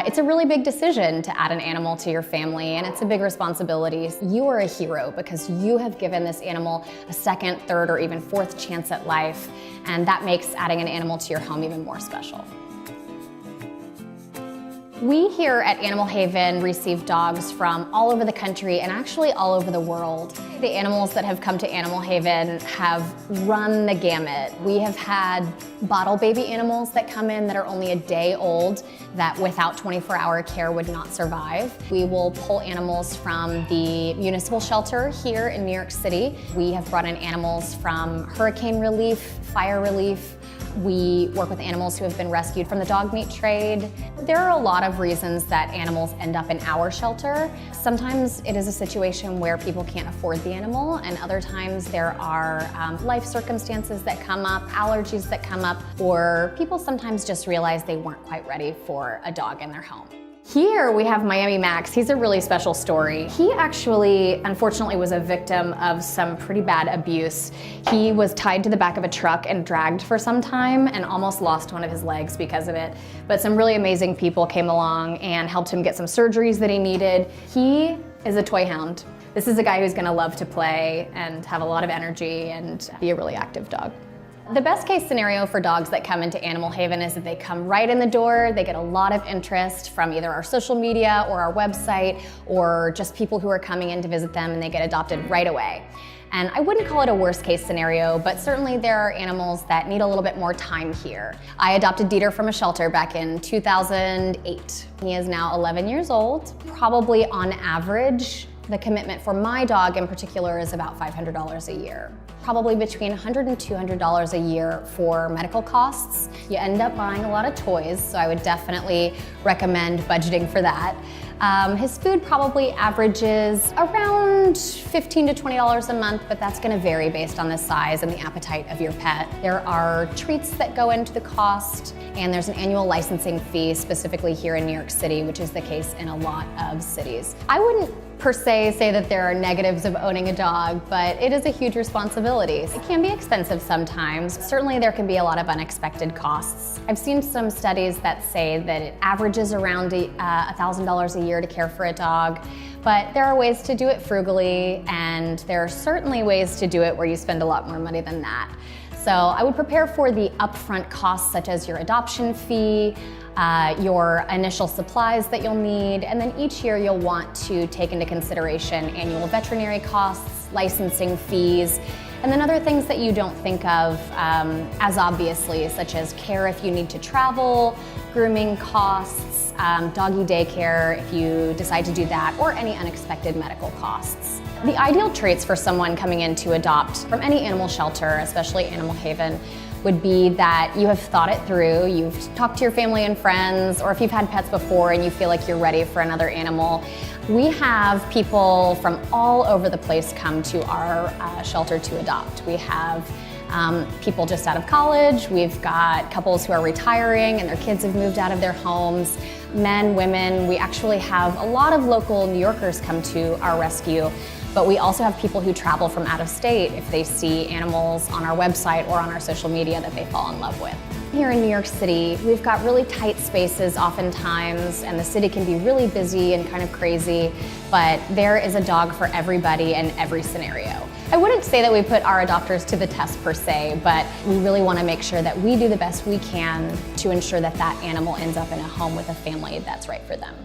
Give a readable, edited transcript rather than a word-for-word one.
It's a really big decision to add an animal to your family, and it's a big responsibility. You are a hero because you have given this animal a second, third, or even fourth chance at life, and that makes adding an animal to your home even more special. We here at Animal Haven receive dogs from all over the country and actually all over the world. The animals that have come to Animal Haven have run the gamut. We have had bottle baby animals that come in that are only a day old that without 24-hour care would not survive. We will pull animals from the municipal shelter here in New York City. We have brought in animals from hurricane relief, fire relief. We work with animals who have been rescued from the dog meat trade. There are a lot of reasons that animals end up in our shelter. Sometimes it is a situation where people can't afford the animal, and other times there are life circumstances that come up, allergies that come up, or people sometimes just realize they weren't quite ready for a dog in their home. Here we have Miami Max. He's a really special story. He actually, unfortunately, was a victim of some pretty bad abuse. He was tied to the back of a truck and dragged for some time and almost lost one of his legs because of it. But some really amazing people came along and helped him get some surgeries that he needed. He is a toy hound. This is a guy who's gonna love to play and have a lot of energy and be a really active dog. The best case scenario for dogs that come into Animal Haven is that they come right in the door, they get a lot of interest from either our social media or our website, or just people who are coming in to visit them and they get adopted right away. And I wouldn't call it a worst case scenario, but certainly there are animals that need a little bit more time here. I adopted Dieter from a shelter back in 2008. He is now 11 years old. Probably on average, the commitment for my dog in particular is about $500 a year. Probably between $100 and $200 a year for medical costs. You end up buying a lot of toys, so I would definitely recommend budgeting for that. His food probably averages around $15 to $20 a month, but that's gonna vary based on the size and the appetite of your pet. There are treats that go into the cost, and there's an annual licensing fee specifically here in New York City, which is the case in a lot of cities. I wouldn't per se say that there are negatives of owning a dog, but it is a huge responsibility. It can be expensive sometimes. Certainly there can be a lot of unexpected costs. I've seen some studies that say that it averages around $1,000 a year to care for a dog, but there are ways to do it frugally, and there are certainly ways to do it where you spend a lot more money than that. So I would prepare for the upfront costs such as your adoption fee, your initial supplies that you'll need, and then each year you'll want to take into consideration annual veterinary costs, licensing fees, and then other things that you don't think of as obviously, such as care if you need to travel, grooming costs, doggy daycare if you decide to do that, or any unexpected medical costs. The ideal traits for someone coming in to adopt from any animal shelter, especially Animal Haven, would be that you have thought it through, you've talked to your family and friends, or if you've had pets before and you feel like you're ready for another animal. We have people from all over the place come to our shelter to adopt. We have people just out of college, we've got couples who are retiring and their kids have moved out of their homes, men, women. We actually have a lot of local New Yorkers come to our rescue. But we also have people who travel from out of state if they see animals on our website or on our social media that they fall in love with. Here in New York City, we've got really tight spaces oftentimes, and the city can be really busy and kind of crazy, but there is a dog for everybody in every scenario. I wouldn't say that we put our adopters to the test per se, but we really want to make sure that we do the best we can to ensure that that animal ends up in a home with a family that's right for them.